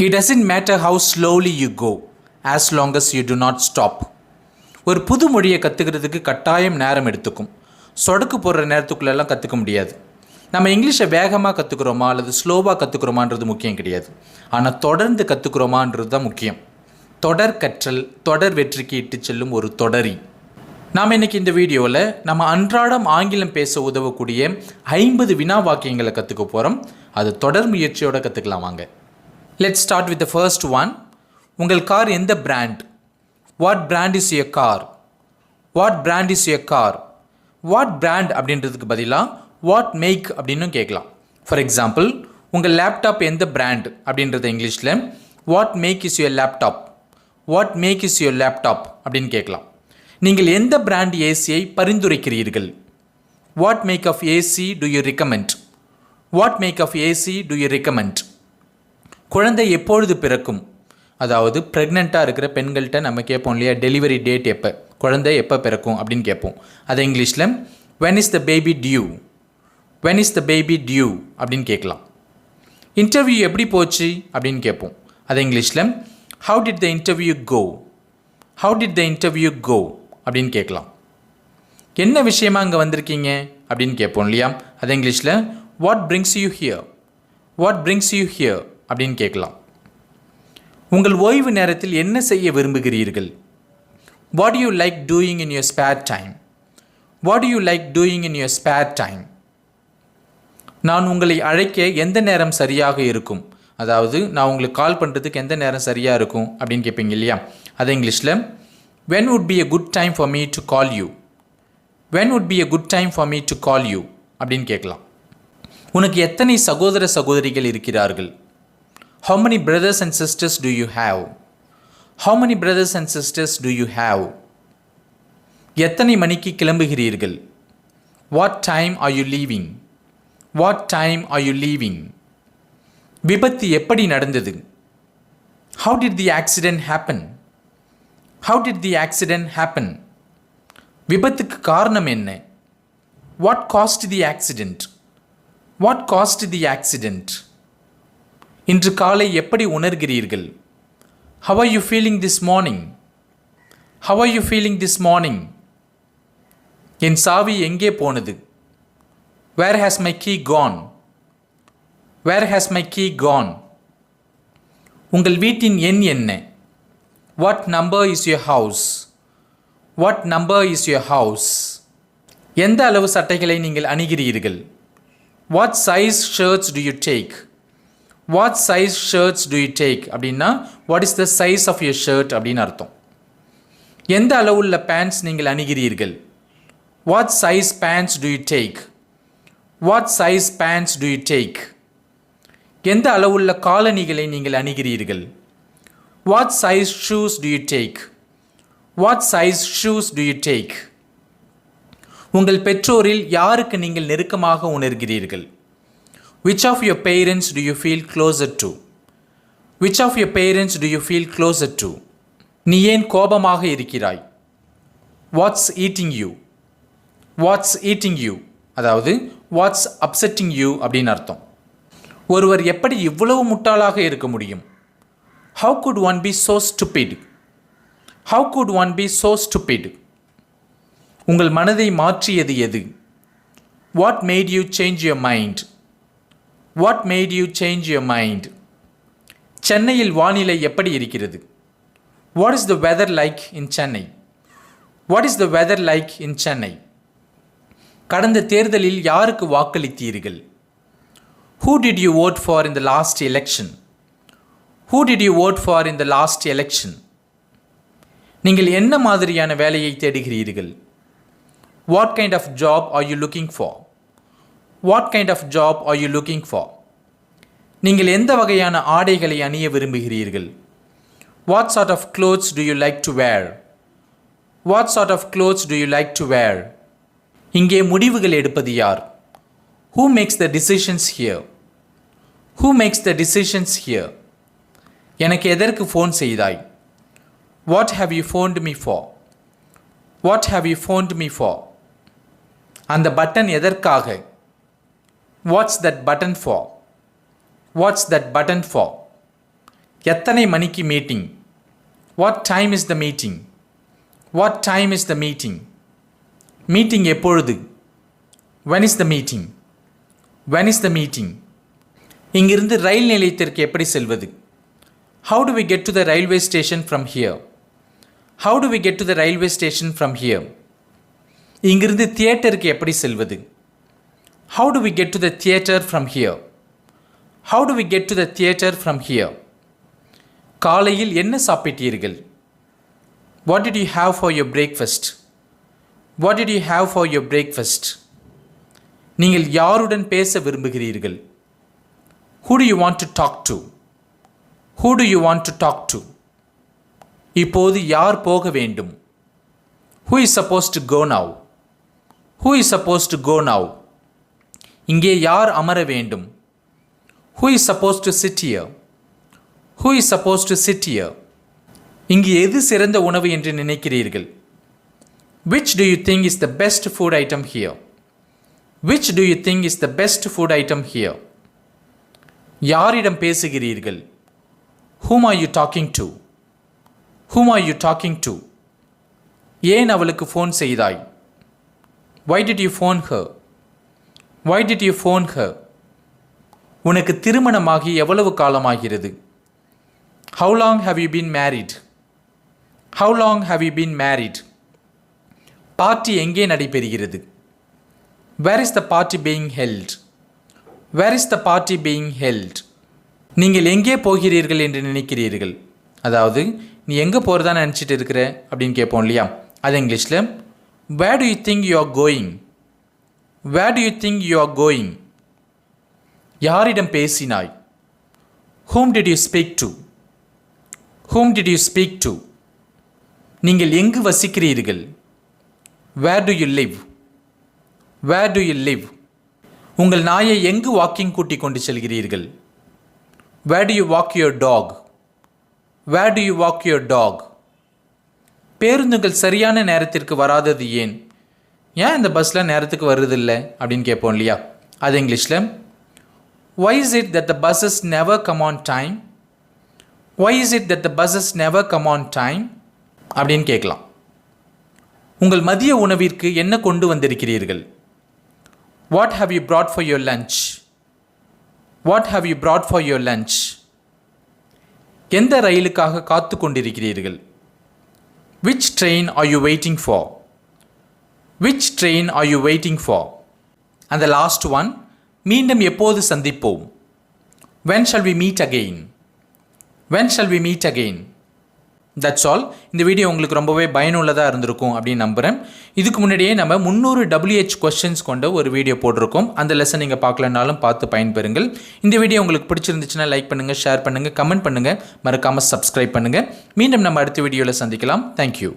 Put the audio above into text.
It doesn't matter how slowly you go, as long as you do not stop. ஒரு புது மொழியை கற்றுக்கிறதுக்கு கட்டாயம் நேரம் எடுத்துக்கும். சொடக்கு போடுற நேரத்துக்குள்ளெல்லாம் கற்றுக்க முடியாது. நம்ம இங்கிலீஷை வேகமாக கற்றுக்குறோமா அல்லது ஸ்லோவாக கற்றுக்குறோமான்றது முக்கியம் கிடையாது. ஆனால் தொடர்ந்து கற்றுக்குறோமான்றது தான் முக்கியம். தொடர் கற்றல் தொடர் வெற்றிக்கு இட்டு செல்லும் ஒரு தொடரி. நாம் இன்றைக்கி இந்த வீடியோவில் நம்ம அன்றாடம் ஆங்கிலம் பேச உதவக்கூடிய 50 வினா வாக்கியங்களை கற்றுக்க போகிறோம். அது தொடர் முயற்சியோடு கற்றுக்கலாம் வாங்க. Let's start with the first one. உங்கள் கார் எந்த brand? What brand is your car? What brand is your car? What brand அப்படின்றதுக்கு பதிலாக what make அப்படின்னு கேட்கலாம். ஃபார் எக்ஸாம்பிள், உங்கள் லேப்டாப் எந்த பிராண்ட் அப்படின்றத இங்கிலீஷில் what make is your laptop? What make is your laptop அப்படின்னு கேட்கலாம். நீங்கள் எந்த பிராண்ட் ஏசியை பரிந்துரைக்கிறீர்கள்? What make of AC do you recommend? What make of AC do you recommend? குழந்தை எப்பொழுது பிறக்கும்? அதாவது ப்ரெக்னெண்ட்டாக இருக்கிற பெண்கள்கிட்ட நம்ம கேட்போம் இல்லையா, டெலிவரி டேட் எப்போ, குழந்தை எப்போ பிறக்கும் அப்படின்னு கேட்போம். அதை இங்கிலீஷில் when is the baby due? when is the baby due அப்படின்னு கேட்கலாம். இன்டர்வியூ எப்படி போச்சு அப்படின்னு கேட்போம். அதை இங்கிலீஷில் how did the interview go? how did the interview go அப்படின்னு கேட்கலாம். என்ன விஷயமா அங்கே வந்திருக்கீங்க அப்படின்னு கேட்போம் இல்லையா, அதை இங்கிலீஷில் what brings you here? what brings you here அப்படின்னு கேட்கலாம். உங்கள் ஓய்வு நேரத்தில் என்ன செய்ய விரும்புகிறீர்கள்? What do you like doing in your spare time? What do you like doing in your spare time? நான் உங்களை அழைக்க எந்த நேரம் சரியாக இருக்கும்? அதாவது நான் உங்களுக்கு கால் பண்ணுறதுக்கு எந்த நேரம் சரியாக இருக்கும் அப்படின்னு கேட்பீங்க இல்லையா, அது இங்கிலீஷில் when would be a good time for me to call you? when would be a good time for me to call you அப்படின்னு கேட்கலாம். உனக்கு எத்தனை சகோதர சகோதரிகள் இருக்கிறார்கள்? How many brothers and sisters do you have? How many brothers and sisters do you have? எத்தனை மணிக்கு கிளம்புகிறீர்கள்? What time are you leaving? What time are you leaving? விபத்து எப்படி நடந்தது? How did the accident happen? How did the accident happen? விபத்துக்கு காரணம் என்ன? What caused the accident? What caused the accident? இன்று காலை எப்படி உணர்கிறீர்கள்? How are you feeling this morning? How are you feeling this morning? என் சாவி எங்கே போனது? Where has my key gone? Where has my key gone? உங்கள் வீட்டின் எண் என்ன? What number is your house? What number is your house? எந்த அளவு சட்டைகளை நீங்கள் அணிகிறீர்கள்? What size shirts do you take? What size shirts do you take அப்படின்னா what is the size of your shirt அப்படின்னு அர்த்தம். எந்த அளவுள்ள பேண்ட்ஸ் நீங்கள் அணிகிறீர்கள்? What size pants do you take? What size pants do you take? எந்த அளவுள்ள காலணிகளை நீங்கள் அணிகிறீர்கள்? What size shoes do you take? What size shoes do you take? உங்கள் பெற்றோரில் யாருக்கு நீங்கள் நெருக்கமாக உணர்கிறீர்கள்? Which of your parents do you feel closer to? Which of your parents do you feel closer to? நீ ஏன் கோபமாக இருக்கிறாய்? What's eating you? What's eating you? அதாவது what's upsetting you அப்படின்னு அர்த்தம். ஒருவர் எப்படி இவ்வளவு முட்டாளாக இருக்க முடியும்? How could one be so stupid? How could one be so stupid? உங்கள் மனதை மாற்றியது எது? What made you change your mind? What made you change your mind? சென்னையில் வானிலை எப்படி இருக்கிறது? What is the weather like in Chennai? What is the weather like in Chennai? கடந்த தேர்தலில் யாருக்கு வாக்களித்தீர்கள்? Who did you vote for in the last election? Who did you vote for in the last election? நீங்கள் என்ன மாதிரியான வேலையை தேடுகிறீர்கள்? What kind of job are you looking for? What kind of job are you looking for? நீங்கள் எந்த வகையான ஆடைகளை அணிய விரும்புகிறீர்கள்? What sort of clothes do you like to wear? What sort of clothes do you like to wear? இங்கே முடிவுகள் எடுப்பது யார்? Who makes the decisions here? Who makes the decisions here? எனக்கு எதற்கு ஃபோன் செய்தாய்? What have you phoned me for? What have you phoned me for? அந்த button எதற்காக? What's that button for? What's that button for? எத்தனை மணிக்கு meeting? What time is the meeting? What time is the meeting? Meeting எப்பொழுது? when is the meeting? when is the meeting? இங்கிருந்து ரயில் நிலையத்திற்கு எப்படி செல்வது? how do we get to the railway station from here? how do we get to the railway station from here? இங்கிருந்து தியேட்டருக்கு எப்படி செல்வது? how do we get to the theater from here? how do we get to the theater from here? காலையில் என்ன சாப்பிட்டீர்கள்? what did you have for your breakfast? what did you have for your breakfast? நீங்கள் யாருடன் பேச விரும்புகிறீர்கள்? who do you want to talk to? who do you want to talk to? இப்போது யார் போக வேண்டும்? who is supposed to go now? who is supposed to go now? இங்கே யார் அமர வேண்டும்? who is supposed to sit here? who is supposed to sit here? இங்கு எது சிறந்த உணவு என்று நினைக்கிறீர்கள்? which do you think is the best food item here? which do you think is the best food item here? யாரிடம் பேசுகிறீர்கள்? whom are you talking to? whom are you talking to? ஏன் அவளுக்கு ஃபோன் செய்தாய்? why did you phone her? why did you phone her? உனக்கு திருமணமாகி எவ்வளவு காலமாகிறது? how long have you been married? how long have you been married? Party எங்கே நடைபெறுகிறது? where is the party being held? where is the party being held? நீங்கள் எங்கே போகிறீர்கள் என்று நினைக்கிறீர்கள்? அதாவது நீ எங்கே போகிறதா நினச்சிட்டு இருக்கிற அப்படின்னு கேட்போம் இல்லையா? அது இங்கிலீஷில் where do you think you are going? where do you think you are going? யாரிடம் பேசினாய்? whom did you speak to? whom did you speak to? நீங்கள் எங்கு வசிக்கிறீர்கள்? where do you live? where do you live? உங்கள் நாயை எங்கு walking கூட்டிக் கொண்டு செல்கிறீர்கள்? where do you walk your dog? where do you walk your dog? பேருந்துகள் சரியான நேரத்திற்கு வராதது ஏன்? ஏன் இந்த பஸ்ஸில் நேரத்துக்கு வருதில்லை அப்படின்னு கேட்போம் இல்லையா? அது இங்கிலீஷில் why is it that the buses never come on time? why is it that the buses never come on time? அப்படின்னு கேட்கலாம். உங்கள் மதிய உணவிற்கு என்ன கொண்டு வந்திருக்கிறீர்கள்? what have you brought for your lunch? what have you brought for your lunch? எந்த ரயிலுக்காக காத்து கொண்டிருக்கிறீர்கள்? which train are you waiting for? which train are you waiting for? and the last one, மீண்டும் எப்போது சந்திப்போம்? when shall we meet again? when shall we meet again? That's all. இந்த video உங்களுக்கு ரொம்பவே பயனுள்ளதாக இருந்திருக்கும் அப்படின்னு நம்புகிறேன். இதுக்கு முன்னாடியே நம்ம 300 WH கொஸ்டின்ஸ் கொண்ட ஒரு வீடியோ போட்டிருக்கோம். அந்த லெசன் நீங்கள் பார்க்கலனாலும் பார்த்து பயன்பெறுங்கள். இந்த வீடியோ உங்களுக்கு பிடிச்சிருந்துச்சுன்னா லைக் பண்ணுங்கள், ஷேர் பண்ணுங்கள், கமெண்ட் பண்ணுங்கள், மறக்காமல் சப்ஸ்கிரைப் பண்ணுங்கள். மீண்டும் நம்ம அடுத்த வீடியோவில் சந்திக்கலாம். தேங்க்யூ.